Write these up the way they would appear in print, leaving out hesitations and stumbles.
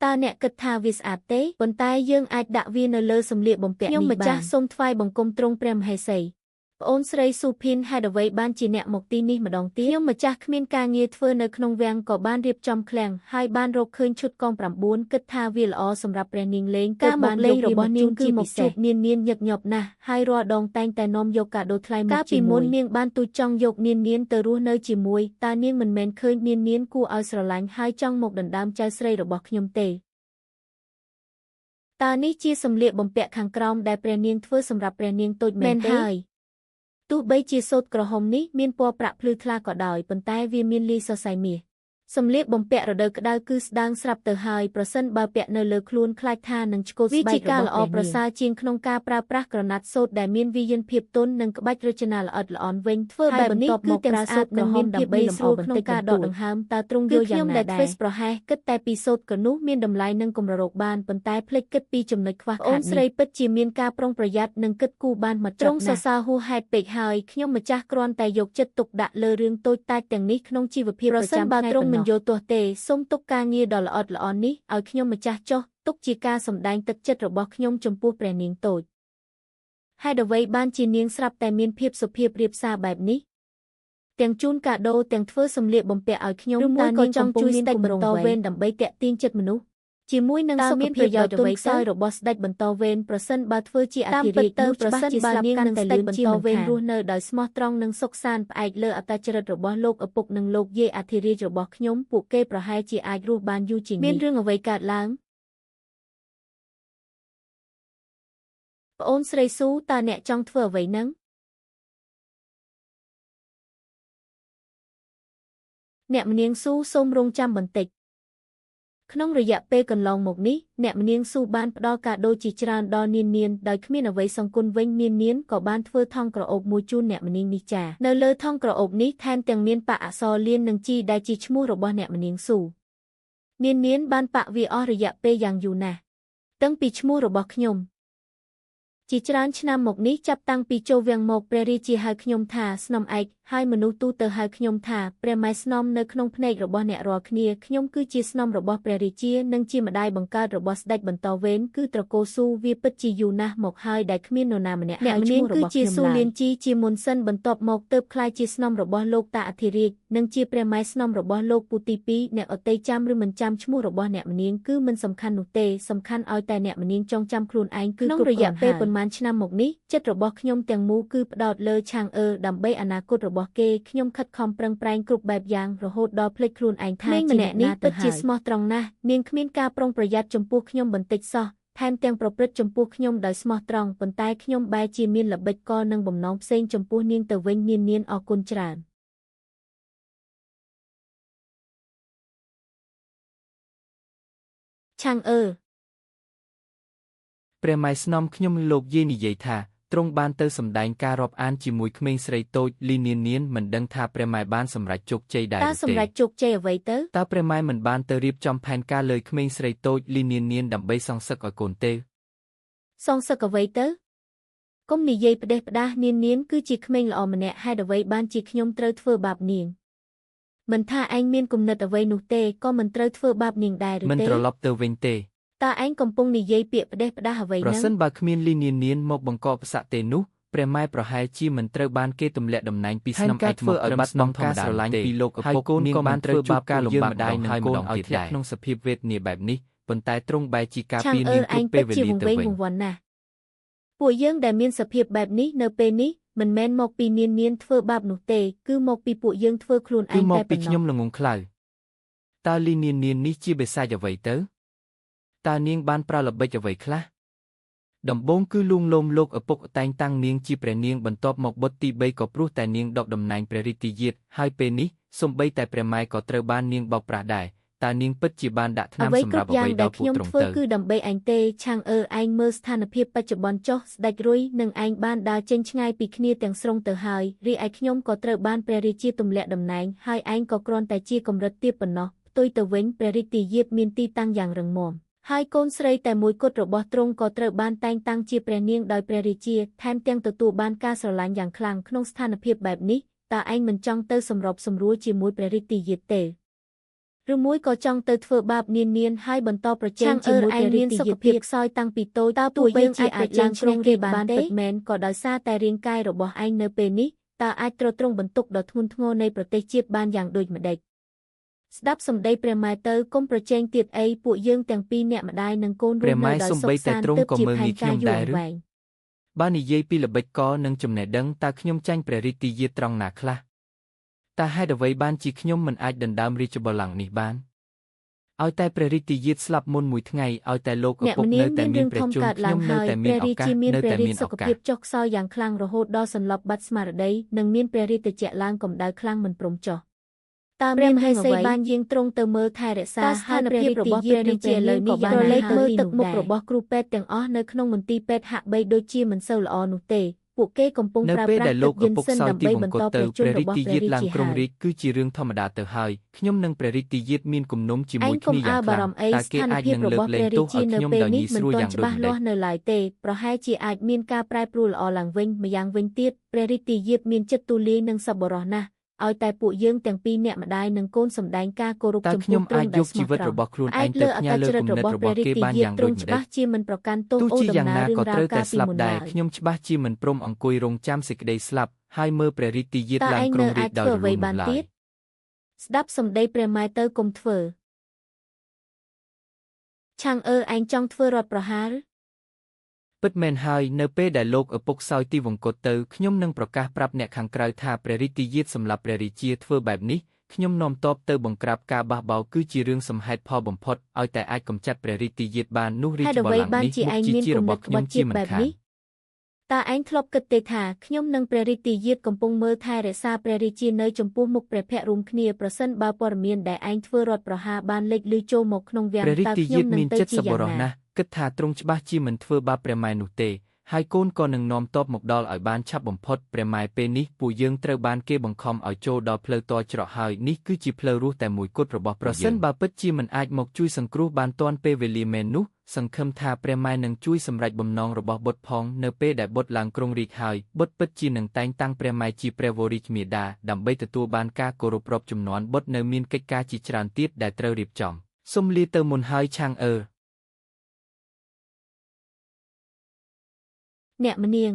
ตาเนี่ยกึดทาวิสอาเต้บนใต้ยื่งอาจดะวีนเลอสำเลียบ่มเปียยมมาจ้าส้มไฟบังกมตรงเปรมไฮไซโอนสไรสูพินให้ดไว้บ้านจีเนะหมกตีนี่มาดองตียมมาจ้าขมิ้นกางเงียเฟอในขนมแวงก่อบ้านเรียบจอมแคลงให้บ้านโรคคืนชุดกองปรับบุญกึดทาวิลอสำหรับแปรนิงเลงก้าหมกเลงระบนิงคือหมกจุบเนียนหยักหยบนะให้รอดองแตงแต่นมโยกะโดยคลายก้าปีมุนเนียงบ้านตุจองยกเนียนเตอรู้เนยจีมวยตาเนียงมันแมนเคยเนียนกูเอาสลังให้จ้องหมกดันดามใจสไรระบอกขยมเตตานี้จีสำเลียบ่มเปียขังกรอมได้เปรเนียงเพื่อสำหรับเปรเนียงตุยแมนให้ตู้ใบจีโซดกระหมนี้มีนปัวประพลือคลาก่อดอยปนใต้เวียมีนลีสไซมีสำเลียบ่มเปียระเดกระดาคือดังสลับเตอร์ไฮประสันบาเปียเนเลคลูนคลายทานังชโกสวิจิกาละอประสาจีนขนงกาปราปรากระนัดโซดได้มีนวิญญาณเพียบต้นนังกบัดรจนาละอดละอ่อนเวงเพื่อแบบนี้คือเต็มสาดนังมีนเพียบใบสรูขนงกาดอกดังหามตาตรงโยอย่างนาได้เฟสประหายกึดแต่ปีโซดกระนุมีนดำไลนังกลมระโรกบานปนใต้เพลกกึดปีจำนวนควักองสไรปัจจีมีนกาปรองประหยัดนังกึดกูบานมาตรงซาซาหูไฮเปกไฮขยมมาจากกรอนแต่ยกจัดตกดะเลเรื่องโตตายแต่งนี้ขนงชีวเพียบประสันบาตรงมันโยตัวเตส้มตกการเงียดอลอดละอ่อนนี้เอาขยมมาจ้าจ้อตุกจีกาสำแดงตึกเจ็ดระบอกขยมจมปูแปรเนียงโตดให้ดไว้บ้านจีเนียงสลับแต่มีนเพียบสุเพียบเรียบซาแบบนี้เตียงจูนกาโดเตียงเฟอร์สำเลียบ่มเปียเอาขยมตาเนียงจองจุยสเต็กบนโตเวนดับใบเตะตีนเจ็ดมนุษย์จีมวยนังสมีนประโยชน์ไว้ซอยระบอสได้บนโตเวนประสันบาเฟอร์จีอาทิริกนูประสันบาเนียงนังสเต็กบนโตเวนรูเนอร์ดอยสมอตรองนังซกซานไปเลออัตจรระบอโลกอปุกนังโลกเยอาทิริระบอขยมปุกเกประหายจีอารูบานยูจิงมีนเรื่องเอาไว้กาดล้างโอนสไรซูตาเนะจองเถื่อไว้นังเนะมันเนียงสู้ส้มรงจำบันติกขนมระยะเปกันลองหมกนี้เนะมันเนียงสู้บ้านดอกาโดจิจรานดอเนียนโดยขมิ้นเอาไว้สังกุลเวงเนียนก่อบ้านเฟื่อท่องกระอบมูจูนเนะมันเนียงนิจ่าเนเลอท่องกระอบนี้แทนเตียงเมียนปะซอเลียนนังจีได้จีชมูระบอเนะมันเนียงสู้เนียนบ้านปะวีออระยะเปยังอยู่นะตั้งปีชมูระบอขยมจีจรานชนามหมกนี้จับตั้งปีโจเวียงหมกเปรีจีหายขยมทาสนอมไอให้มนุษย์ตู้เตอหายขยมทาเปรไมสนอมในขนมพเนกระบอเนรอคเนียขยมคือจีสนอมระบอเปรีจีนังจีมาได้บังการระบอสได้บรรทเว้นคือตระโกซูวีปจีอยู่นะหมกหายได้ขมิ้นโนนามันเนมันเนียคือจีซูเลียนจีมุนเซนบรรทหมกเติบคลายจีสนอมระบอโลกตาอธิริกนังจีเปรไมสนอมระบอโลกปูติปีเนอเตจามหรือมันจำชมูระบอเนมันเนียคือมันสำคัญหนุเตสำคัญเอาแต่เนมันเนียจองจำครูนไอคือน้องระยะเปปนมันชนามหมกนี้จัดระบอขยมเตียงมูคือปดอดเลอชางดัมใบอนาคตระบอเกขยมคัดคอมเปร่งแปลงกรุบแบบยางระโหดดอเพลครูนไอท่าจีเนนี้ปัจจิสมอตรองนะเนียงขมิ้นกาปรองประหยัดจมปูขยมบันติดซอแทนเตียงประพฤติจมปูขยมโดยสมอตรองบนใต้ขยมใบจีมินหลับเบ็ดกอนังบ่มน้องเซงจมปูเนียงเตเวงเนียนออกกุญจรานช่างเปรมัยสนอมขยมโลกเยนิเยธาตรงบ้านเตอสำแดงการรอบอ่านจิมวยเขมงสไรโตลีเนียนเหมือนดังทาเปรมัยบ้านสำหรับจกใจได้ตาสำหรับจกใจเอาไว้เตอตาเปรมัยเหมือนบ้านเตอรีบจอมแผนการเลยเขมงสไรโตลีเนียนดับใบซองสักอโกนเตซองสักเอาไว้เตอก้มนิเยประเดประดาเนียนคือจีเขมงละอมันเนะให้เอาไว้บ้านจีขยมเตอเฟือบาบเนียงมันท่าไอเมียนกุมนัดเอาไว้นุเตก็มันเตอเฟือบาบเนียงได้หรือเตมันตรลบเตอเวงเตตาไอกำปงนิเยเปียประเดประดาเอาไว้นั้นประสันบาขมินลีเนียนมกบังกอบสะเตนุเปรมัยประหายจีมันเตอบ้านเกตุมเละดำนายปีสนามไอทมกบัดน้องธรรมดาลายปีโลกอภพนิก็บ้านเตอบ้าการลงบากได้หนึ่งโกนเอาที่ได้นงสภิเวทเนี่ยแบบนี้บนใต้ตรงใบจีกาปีนิกุเปเวลีเตเวงวันน่ะป่วยยังได้เมียนสภิแบบนี้เนเปนี้มันแมนมกปีเนียนเฟือบาบหนุเตคือมกปีป่วยยังเฟือครูนไอแต่เป็นน้องคือมกปีขยมละงงคลายตาลีเนียนนี้จีเบซาจะไว้เตอตาเนียงบ้านปลาละใบจะไว้คลาดำบงคือลุงลมโลกอปกแต่งตั้งเนียงจีเปรเนียงบรรทบหมกบดตีใบก็ปลุกแต่เนียงดอกดำนายเปรริติเยียดให้เป็นนี้สมใบแต่เปรไม้ก็เตอบ้านเนียงบอกปราได้ตาเนียงปัจจุบันดัดน้ำสำหรับใบดอกผู้ตรงเตอคือดำใบอันเตช่างไอเมอร์สถานเพียบปัจจุบันจอสได้รุ่ยหนึ่งไอบ้านดาเจนง่ายปีขณีแต่งสรงเตอหายรีไอขยมก็เตอบ้านเปรริจีตุ่มเละดำนายให้ไอก็กรอนแต่จีกำรัดเตียปนเนาะตุยเตอเว้งเปรริติเยียดมีนตีตั้งอย่างรังมอมให้โกนสไลแต่มวยกดระบอตรงก็เตอบ้านแต่งตั้งจีเปรเนียงโดยเปรริจีแทนเตียงตัวบ้านกาสลายอย่างคลังขนมสถานเพียบแบบนี้ตาไอมันจ้องเตอสำรบสำรู้จีมวยเปรริติเยียดเต ឬមួយក៏ចង់ទៅធ្វើបាបនាងហើយបន្តប្រជែងជាមួយព្រះរាជាភាពខ្សោយតាំងពីតូចតើពួកយើងអាចប្រជែងក្រុងរាជបានពិតមែនក៏ដោយសារតែរាងកាយរបស់ឯងនៅពេលនេះតើអាចទ្រទ្រង់បន្ទុកដ៏ធ្ងន់ធ្ងរនៃប្រទេសជាតិបានយ៉ាងដូចម្តេចស្ដាប់សម្ដីព្រះម៉ែទៅកុំប្រជែងទៀតអីពួកយើងទាំងពីរអ្នកម្ដាយនិងកូនរួមនៅដោយសុខសាន្តទើបជាផែនការយូរអង្វែងបាននិយាយពីល្បិចកនិងចំណេះដឹងតើខ្ញុំចាញ់ព្រះរាជទាយាទត្រង់ណាខ្លះតើហេតុអ្វីបានជាខ្ញុំមិនអាចដណ្ដើមរាជបល្ល័ង្កនេះបានឲ្យតែព្រះរាជទាយាទស្លាប់មុនមួយថ្ងៃឲ្យតែលោកឪពុកនៅតែមានព្រះជន្មខ្ញុំនៅតែមានឱកាសនៅតែមានឱកាសភាពចុះខ្សោយយ៉ាងខ្លាំងរហូតដល់សន្លប់បាត់ស្មារតីនិងមានព្រះរាជត្រជាក់ឡើងកម្ដៅខ្លាំងមិនព្រមចុះតើមានហេតុអ្វីបានយាងត្រង់ទៅមើលថែរក្សាហើយព្រះរាជរបស់ព្រះរាជាឥឡូវនេះក៏បានលេខមើលទឹកមុខរបស់គ្រូពេទ្យទាំងអស់នៅក្នុងមន្ទីរពេទ្យហាក់បីដូចជាមិនសូវល្អនោះទេពួកគេកំពុងប្រើប្រាស់ទឹកយិនសិនដើម្បីបន្តប្រជញ្ញរបស់ព្រះរាជាឡើងក្រុងរាជគឺជារឿងធម្មតាទៅហើយខ្ញុំនិងព្រះរាជទាយាទមានគំនុំជាមួយគ្នាយ៉ាងខ្លាំងតើគេអាចនឹងលើកលែងទោសឲ្យខ្ញុំដោយងាយស្រួលយ៉ាងដូចម្តេចនៅឡើយទេប្រហែលជាអាចមានការប្រែប្រួលល្អឡើងវិញម្យ៉ាងវិញទៀតព្រះរាជទាយាទមានចិត្តទូលាយនិងសប្បុរសណាស់ឲ្យតែពួកយើងទាំងពីរអ្នកម្ដាយនិងកូនសម្ដែងការគោរពចំពោះទ្រង់ដែលស្មោះត្រង់របស់ខ្លួនឯងទៅផ្ញើលើគំនិតរបស់គេបានយ៉ាងដូចម្តេចច្បាស់ជាមិនប្រកាន់ទោសអូដំណើររឿងរ៉ាវការពីមុនឡើយខ្ញុំច្បាស់ជាមិនព្រមអង្គុយរងចាំសេចក្តីស្លាប់ហើយមើលព្រះរាជទាយាទឡើងគ្រងរាជ្យដោយរលូនឡើយស្ដាប់សម្ដីព្រះម៉ែទៅកុំធ្វើឆាំងឯងចង់ធ្វើរដ្ឋប្រហារពិតមែនហើយនៅពេលដែលលោកឪពុកសោយទីវង្គតទៅខ្ញុំនឹងប្រកាសប្រាប់អ្នកខាងក្រៅថាព្រះរាជទាយាទសម្រាប់ព្រះរាជាធ្វើបែបនេះខ្ញុំនាំទ័ពទៅបង្ក្រាបការបះបោរគឺជារឿងសំហេតុផលបំផុតឲ្យតែអាចកម្ចាត់ព្រះរាជទាយាទបាននោះរាជបល្ល័ង្កនេះមុខជារបស់ខ្ញុំជាមិនខានតើឯងធ្លាប់គិតទេថាខ្ញុំនិងព្រះរាជទាយាទកំពុងមើលថែរក្សាព្រះរាជានៅចំពោះមុខព្រះភ័ក្ត្ររួមគ្នាប្រសិនបើព័ត៌មានដែលឯងធ្វើរដ្ឋប្រហារបានលេចឮចូលមកក្នុងវាំងតើខ្ញុំនឹងទៅជាយ៉ាងណាគិតថាទ្រង់ច្បាស់ជាមិនធ្វើបាបព្រះម៉ែនោះទេហើយកូនក៏នឹងនាំទ័ពមកដល់ឲ្យបានឆាប់បំផុតព្រះម៉ែពេលនេះពួកយើងត្រូវបានគេបង្ខំឲ្យចូលដល់ផ្លូវតច្រកហើយនេះគឺជាផ្លូវរស់តែមួយគត់របស់ប្រសិនបើពិតជាមិនអាចមកជួយសង្គ្រោះបានទាន់ពេលវេលាមែននោះសង្ឃឹមថាព្រះម៉ែនឹងជួយសម្រេចបំណងរបស់បុត្រផងនៅពេលដែលបុត្រឡើងគ្រងរាជ្យហើយបុត្រពិតជានឹងតែងតាំងព្រះម៉ែជាព្រះវររាជមាតាដើម្បីទទួលបានការគោរពរាប់ចំនួនបុត្រនៅមានកិច្ចការជាច្រើនទៀតដែលត្រូវរៀបចំសូមលាទៅមុនហើយឆាងអ្នកម្នាង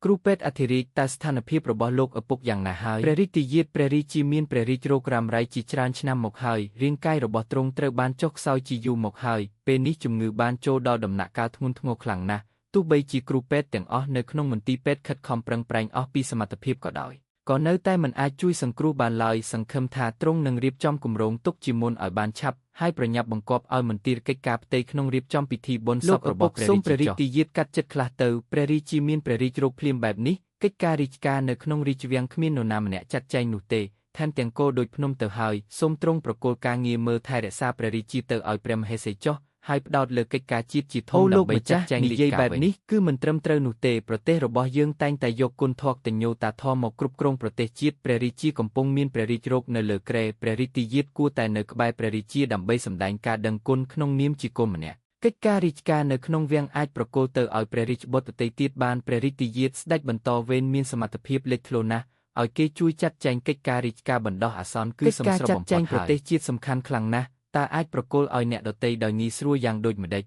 គ្រូពេទ្យអធិរាជតែស្ថានភាពរបស់លោកឪពុកយ៉ាងណាហើយព្រះរាជទាយាទព្រះរាជាមានព្រះរាជរោគរ៉ាំរ៉ៃជាច្រើនឆ្នាំមកហើយរាងកាយរបស់ទ្រង់ត្រូវបានចុះខ្សោយជាយូរមកហើយពេលនេះជំងឺបានចូលដល់ដំណាក់កាលធ្ងន់ធ្ងរខ្លាំងណាស់ទោះបីជាគ្រូពេទ្យទាំងអស់នៅក្នុងមន្ទីរពេទ្យខិតខំប្រឹងប្រែងអស់ពីសមត្ថភាពក៏ដោយក៏នៅតែមិនអាចជួយសង្គ្រោះបានឡើយសង្ឃឹមថាទ្រង់នឹងរៀបចំគម្រោងទុកជាមុនឲ្យបានឆាប់ហើយប្រញាប់បង្គាប់ឲ្យមន្ទីរកិច្ចការផ្ទៃក្នុងរៀបចំពិធីបុណ្យសពរបស់ព្រះរាជទាយាទកាត់ចិត្តខ្លះទៅព្រះរាជាមានព្រះរាជរោគភ្លាមបែបនេះកិច្ចការរាជការនៅក្នុងរាជវាំងគ្មាននរណាម្នាក់ចាត់ចែងនោះទេថែមទាំងគោលដូចភ្នំទៅហើយសូមទ្រង់ប្រគល់ការងារមើលថែរក្សាព្រះរាជាទៅឲ្យព្រះមហេសីចុះហើយផ្ដោតលើកិច្ចការជាតិជាធំដើម្បីចាត់ចែងនិយាយបែបនេះគឺមិនត្រឹមត្រូវនោះទេប្រទេសរបស់យើងតែងតែយកគុណធម៌តញ្ញូតាធម៌មកគ្រប់គ្រងប្រទេសជាតិព្រះរាជាកំពុងមានព្រះរាជរោគនៅលើគ្រែព្រះរាជទាយាទគួរតែនៅក្បែរព្រះរាជាដើម្បីសម្ដែងការដឹងគុណក្នុងនាមជាកូនម្នាក់កិច្ចការរាជការនៅក្នុងវាំងអាចប្រគល់ទៅឲ្យព្រះរាជបុត្រដទៃទៀតបានព្រះរាជទាយាទស្ដេចបន្តវេនមានសមត្ថភាពលេចធ្លោណាស់ឲ្យគេជួយចាត់ចែងកិច្ចការរាជការបណ្ដោះអាសន្នគឺសំស្របបំផុតហើយប្រទេសជាតិសំខាន់ខ្លាំងណាស់តើអាចប្រគល់ឲ្យអ្នកដទៃដោយងាយស្រួលយ៉ាងដូចម្តេច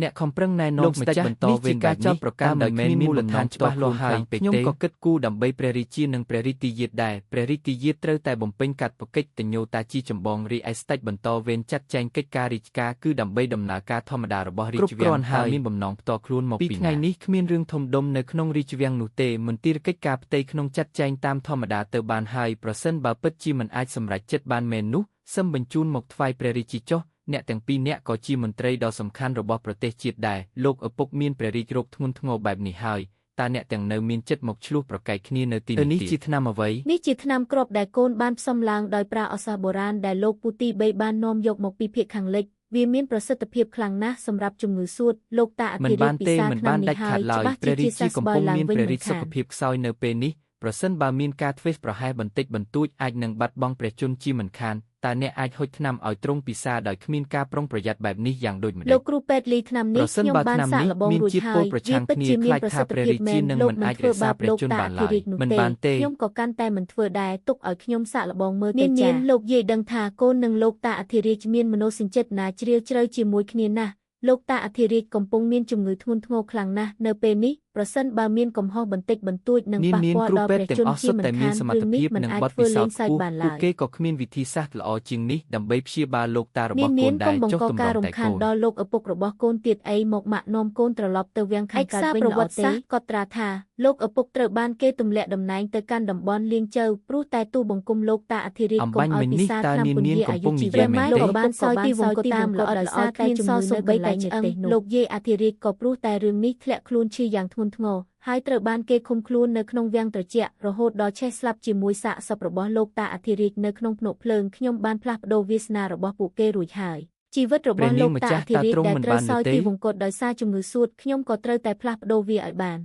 អ្នកខំប្រឹងណែនាំម្ចាស់បន្តវេនការចោទប្រកាន់ដោយគ្មានមូលដ្ឋានច្បាស់លាស់ហើយខ្ញុំក៏គិតគូរដើម្បីព្រះរាជានិងព្រះរាជទាយាទដែរព្រះរាជទាយាទត្រូវតែបំពេញកាតព្វកិច្ចតញ្ញូតាជាចម្បងរីឯស្ដេចបន្តវេនចាត់ចែងកិច្ចការរាជការគឺដើម្បីដំណើរការធម្មតារបស់រាជវាំងហើយមានបំណងផ្ទាល់ខ្លួនមកពីថ្ងៃនេះគ្មានរឿងធំដុំនៅក្នុងរាជវាំងនោះទេមន្ទីរកិច្ចការផ្ទៃក្នុងចាត់ចែងតាមធម្មតាទៅបានហើយប្រសិនបើពិតជាមិនអាចសម្រេចចិត្តបានមែននោះសូមបញ្ជូនមកថ្វាយព្រះរាជាចុះអ្នកទាំងពីរនាក់ក៏ជាមន្ត្រីដ៏សំខាន់របស់ប្រទេសជាតិដែរលោកឪពុកមានព្រះរាជរោគធ្ងន់ធ្ងរបែបនេះហើយតើអ្នកទាំងនៅមានចិត្តមកឆ្លោះប្រកែកគ្នានៅទីនេះជាថ្នាំអ្វីនេះជាថ្នាំគ្រាប់ដែលកូនបានផ្សំឡើងដោយប្រើឱសថបុរាណដែលលោកពូទី3បាននាំយកមកពីភាគខាងលិចវាមានប្រសិទ្ធភាពខ្លាំងណាស់សម្រាប់ជំងឺសួតលោកតាអធិរាជពិសាថ្នាំនេះហើយច្បាស់ជាជាសះស្បើយឡើងវិញព្រះរាជសុខភាពខ្សោយនៅពេលនេះ ប្រសិនបើមានការធ្វេសប្រហែសបន្តិចបន្តួចអាចនឹងបាត់បង់ព្រះជន្មជាមិនខានតើអ្នកអាចហុចថ្នាំឲ្យទ្រង់ពិសាដោយគ្មានការប្រុងប្រយ័ត្នបែបនេះយ៉ាងដូចម្តេ លោក ច គ្រូពេទ្យលីថ្នាំនេះ ប្រសិន ខ្ញុំ បើ បាន ថ្នាំ សាក នេះ ល្បង មាន រួច ជាតិ ហើ ពុល យ ប្រ វា ឆាំង ពិត គ្នា ជាមាន ខ្លាច ប្រ ថា សិទ្ធ ព្រះ ភាព រាជា មែន នឹង លោក មិន មិន អាច ធ្វើ រក្សា បាប ព្រះ លោក ជន្ម តា បាន អធិ ឡើយ រាជនោះ មិន ទេ បានទេ ខ្ញុំក៏កាន់តែមិនធ្វើដែរទុកឲ្យខ្ញុំសាកល្បងមើល នា ទៅ ង ចា នាង លោកយាយដឹងថាកូននិងលោកតាអធិរាជមានមនោសញ្ចេតនាជ្រាលជ្រៅជាមួយគ្នាណាស់លោកតាអធិរាជកំពុងមានជំងឺធ្ងន់ធ្ងរខ្លាំងណាស់នៅពេលនេះប្រសិនបើមានកំហុសបន្តិចបន្តួចនឹង នាង ប៉ះ នាង ពាល់ គ្រូ ដល់ ពេ ព ទ្យ ះ ទាំង ជន អស់ ជា សុទ្ធ មិន តែមាន ខាន សម រឿង ត្ថ នេះ ភាព មិន និង អាច បទ ធ្វើ ពិសោ លេ ធ ង ន៍ សើ ខ្ ច ពស់ បាន ពួក ឡើយ គេក៏គ្មានវិធីសាស្ត្រល្អជាងនេះដើម្បីព្យាបាលលោកតារបស់ នាង កូ នា ន ង ដែ កុំបង្ ចុះ ក តម្ ការ រង់ រំ តែ ខាន កូន ដល់លោកឪពុករបស់កូនទៀតអីមកម៉ាក់នាំកូនត្រឡប់ទៅវាំងខាងកើតវិញល្អទេឯកសារប្រវត្តិសាស្ត្រក៏ត្រាថាលោកឪពុកត្រូវបានគេទម្លាក់តំណែងទៅកាន់តំបន់លៀងជើព្រោះតែទូបង្គំលោកតាអធិរាជ អំ កុំ បាញ់ ឲ្យ មិញ ពិ នេះ សា តើ ថ្នាំ នាង ពន្ នាង យា កំ អា ពុ យុ ង ជី និ វិ យា ត យមែន លោក ទេ ក៏បានសោយទីវង្គតតាមល្អដោយសារតែជំងឺនៅកន្លែងនេះទេលោកយាយអធិរាជក៏ព្រោះតែរឿងនេះធ្លាក់ខ្លួនឈឺយ៉ាងធ្ងន់ធ្ងរហើយត្រូវបានគេឃុំខ្លួននៅក្នុងវាំងត្រជាក់រហូតដល់ឆេះស្លាប់ជាមួយសាកសពរបស់លោកតាអធិរាជនៅក្នុងភ្នក់ភ្លើងខ្ញុំបានផ្លាស់ប្ដូរវាសនារបស់ពួកគេរួចហើយជីវិតរបស់លោកតាអធិរាជដែលត្រូវសោយទីវង្គតដោយសារជំងឺសួតខ្ញុំក៏ត្រូវតែផ្លាស់ប្ដូរវាឲ្យបាន